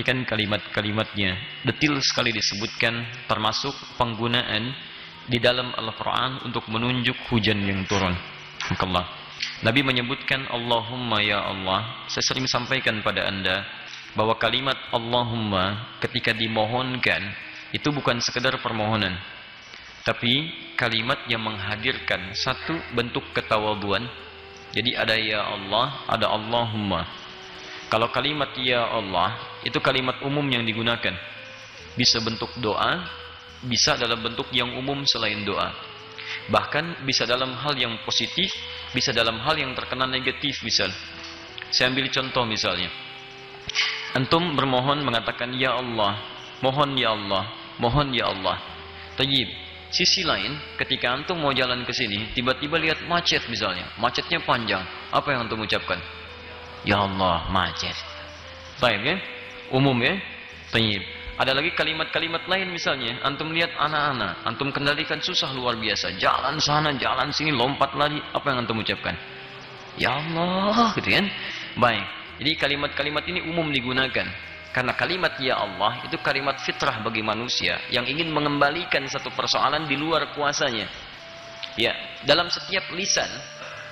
perhatikan kalimat-kalimatnya. Detil sekali disebutkan, termasuk penggunaan di dalam Al-Quran untuk menunjuk hujan yang turun. Allah. Nabi menyebutkan Allahumma ya Allah. Saya sering sampaikan pada anda bahwa kalimat Allahumma ketika dimohonkan itu bukan sekedar permohonan, tapi kalimat yang menghadirkan satu bentuk ketawaduan. Jadi ada ya Allah, ada Allahumma. Kalau kalimat ya Allah itu kalimat umum yang digunakan, bisa bentuk doa, bisa dalam bentuk yang umum selain doa, bahkan bisa dalam hal yang positif, bisa dalam hal yang terkena negatif. Misal saya ambil contoh, misalnya antum bermohon mengatakan ya Allah, mohon ya Allah, mohon ya Allah. Tayyib. Sisi lain, ketika antum mau jalan ke sini, tiba-tiba lihat macet misalnya, macetnya panjang, apa yang antum ucapkan? Ya Allah, macet. Baik ya? Umum ya? Tayyib. Ada lagi kalimat-kalimat lain, misalnya antum lihat anak-anak, antum kendalikan susah luar biasa, jalan sana, jalan sini, lompat lari, apa yang antum ucapkan? Ya Allah, gitu kan? Baik. Jadi kalimat-kalimat ini umum digunakan. Karena kalimat ya Allah itu kalimat fitrah bagi manusia yang ingin mengembalikan satu persoalan di luar kuasanya. Ya, dalam setiap lisan,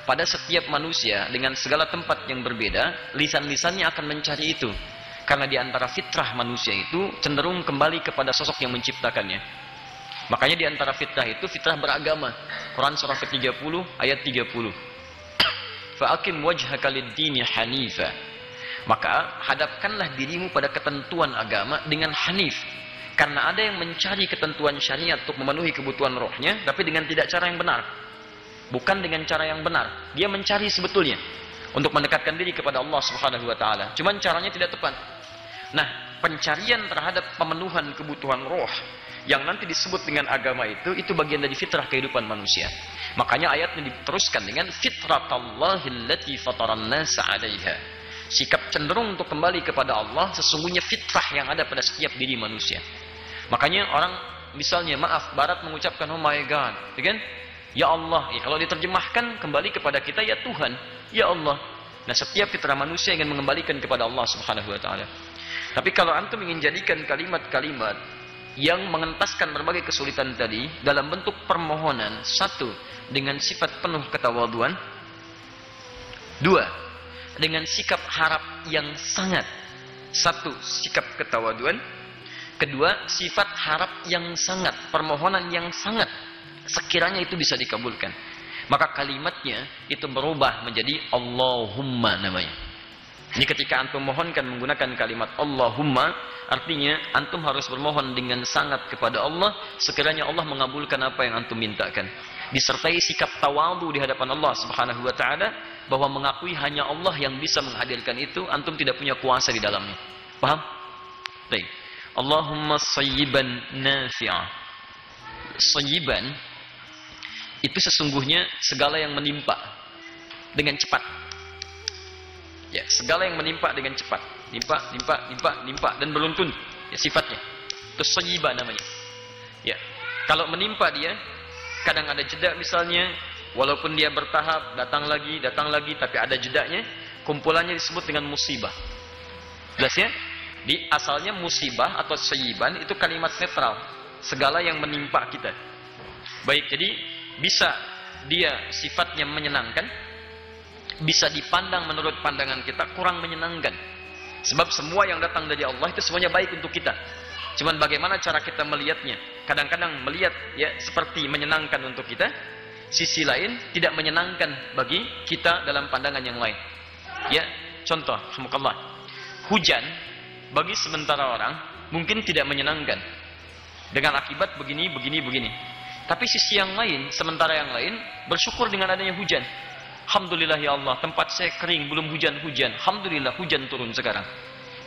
pada setiap manusia dengan segala tempat yang berbeda, lisan-lisannya akan mencari itu. Karena di antara fitrah manusia itu cenderung kembali kepada sosok yang menciptakannya. Makanya di antara fitrah itu fitrah beragama. Quran surah ke-30 ayat 30. Fa'akim wajhaka lid-dini hanifa. Maka hadapkanlah dirimu pada ketentuan agama dengan hanif. Karena ada yang mencari ketentuan syariat untuk memenuhi kebutuhan rohnya, tapi dengan tidak cara yang benar. Bukan dengan cara yang benar. Dia mencari sebetulnya untuk mendekatkan diri kepada Allah Subhanahu wa taala. Cuman caranya tidak tepat. Nah, pencarian terhadap pemenuhan kebutuhan roh yang nanti disebut dengan agama itu bagian dari fitrah kehidupan manusia. Makanya ayatnya diteruskan dengan fitratallahillati fataran nasa 'alaiha. Sikap cenderung untuk kembali kepada Allah sesungguhnya fitrah yang ada pada setiap diri manusia. Makanya orang misalnya maaf barat mengucapkan oh my God, ya kan? Ya Allah, ya kalau diterjemahkan kembali kepada kita ya Tuhan, ya Allah. Nah, setiap fitrah manusia ingin mengembalikan kepada Allah Subhanahu wa taala. Tapi kalau antum ingin jadikan kalimat-kalimat yang mengentaskan berbagai kesulitan tadi dalam bentuk permohonan, satu, dengan sifat penuh ketawaduan, dua, dengan sikap harap yang sangat. Satu, sikap ketawaduan. Kedua, sifat harap yang sangat, permohonan yang sangat. Sekiranya itu bisa dikabulkan, maka kalimatnya itu berubah menjadi Allahumma namanya. Ini ketika antum mohonkan menggunakan kalimat Allahumma, artinya antum harus bermohon dengan sangat kepada Allah, sekiranya Allah mengabulkan apa yang antum mintakan. Disertai sikap tawadu di hadapan Allah Subhanahu wa taala, bahwa mengakui hanya Allah yang bisa menghadirkan itu, antum tidak punya kuasa di dalamnya. Paham? Baik. Allahumma sayyiban nafi'ah. Sayyiban itu sesungguhnya segala yang menimpa dengan cepat. Ya, segala yang menimpa dengan cepat. Nimpa dan beruntun. Ya, sifatnya. Itu sayyiban namanya. Ya. Kalau menimpa dia, kadang ada jeda misalnya, walaupun dia bertahap, datang lagi, tapi ada jedanya, kumpulannya disebut dengan musibah. Jelas ya? Di asalnya musibah atau sayyiban itu kalimat netral, segala yang menimpa kita. Baik, jadi bisa dia sifatnya menyenangkan, bisa dipandang menurut pandangan kita kurang menyenangkan. Sebab semua yang datang dari Allah itu semuanya baik untuk kita. Cuman bagaimana cara kita melihatnya? Kadang-kadang melihat ya seperti menyenangkan untuk kita, sisi lain tidak menyenangkan bagi kita dalam pandangan yang lain. Ya, contoh, alhamdulillah, hujan bagi sementara orang mungkin tidak menyenangkan dengan akibat begini. Tapi sisi yang lain, sementara yang lain bersyukur dengan adanya hujan. Alhamdulillah ya Allah, tempat saya kering, belum hujan-hujan. Alhamdulillah hujan turun sekarang.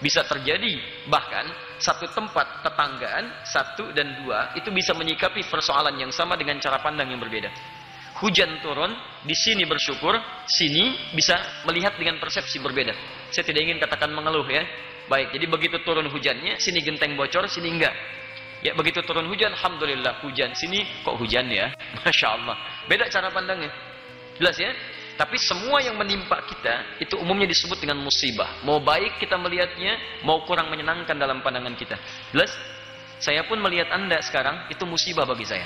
Bisa terjadi bahkan satu tempat tetanggaan, satu dan dua, itu bisa menyikapi persoalan yang sama dengan cara pandang yang berbeda. Hujan turun, di sini bersyukur, sini bisa melihat dengan persepsi berbeda. Saya tidak ingin katakan mengeluh ya. Baik, jadi begitu turun hujannya, sini genteng bocor, sini enggak. Ya, begitu turun hujan, alhamdulillah hujan. Sini kok hujan ya? Masya Allah. Beda cara pandangnya. Jelas ya? Tapi semua yang menimpa kita itu umumnya disebut dengan musibah. Mau baik kita melihatnya, mau kurang menyenangkan dalam pandangan kita. Jelas? Saya pun melihat Anda sekarang itu musibah bagi saya.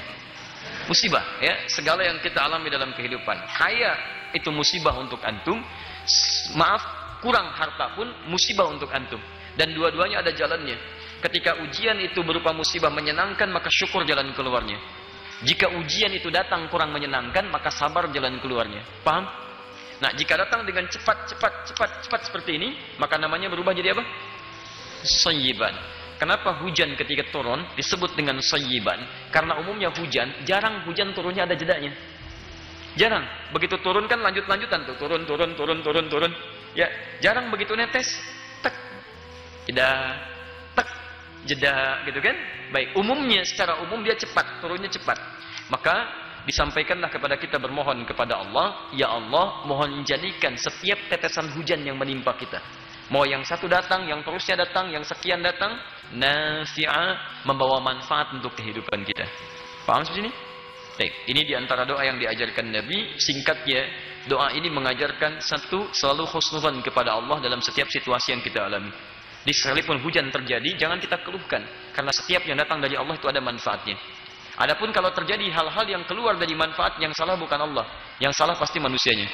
Musibah, ya. Segala yang kita alami dalam kehidupan. Kaya itu musibah untuk antum. Maaf, kurang harta pun musibah untuk antum. Dan dua-duanya ada jalannya. Ketika ujian itu berupa musibah menyenangkan, maka syukur jalan keluarnya. Jika ujian itu datang kurang menyenangkan, maka sabar jalan keluarnya. Paham? Nah, jika datang dengan cepat seperti ini, maka namanya berubah jadi apa? Sayyiban. Kenapa hujan ketika turun disebut dengan sayyiban? Karena umumnya hujan, jarang hujan turunnya ada jedanya. Jarang. Begitu turun kan lanjut-lanjutan tuh. Turun. Ya, jarang begitu netes. Tek. Jeda. Tek. Jeda, gitu kan? Baik, umumnya secara umum dia cepat, turunnya cepat. Maka disampaikanlah kepada kita bermohon kepada Allah, ya Allah, mohon jadikan setiap tetesan hujan yang menimpa kita. Mau yang satu datang, yang terusnya datang, yang sekian datang, nafi'ah, membawa manfaat untuk kehidupan kita. Paham seperti ini? Baik, ini diantara doa yang diajarkan Nabi. Singkatnya, doa ini mengajarkan satu, selalu husnudzan kepada Allah dalam setiap situasi yang kita alami. Di sekalipun hujan terjadi, jangan kita keluhkan, karena setiap yang datang dari Allah itu ada manfaatnya. Adapun kalau terjadi hal-hal yang keluar dari manfaat, yang salah bukan Allah, yang salah pasti manusianya.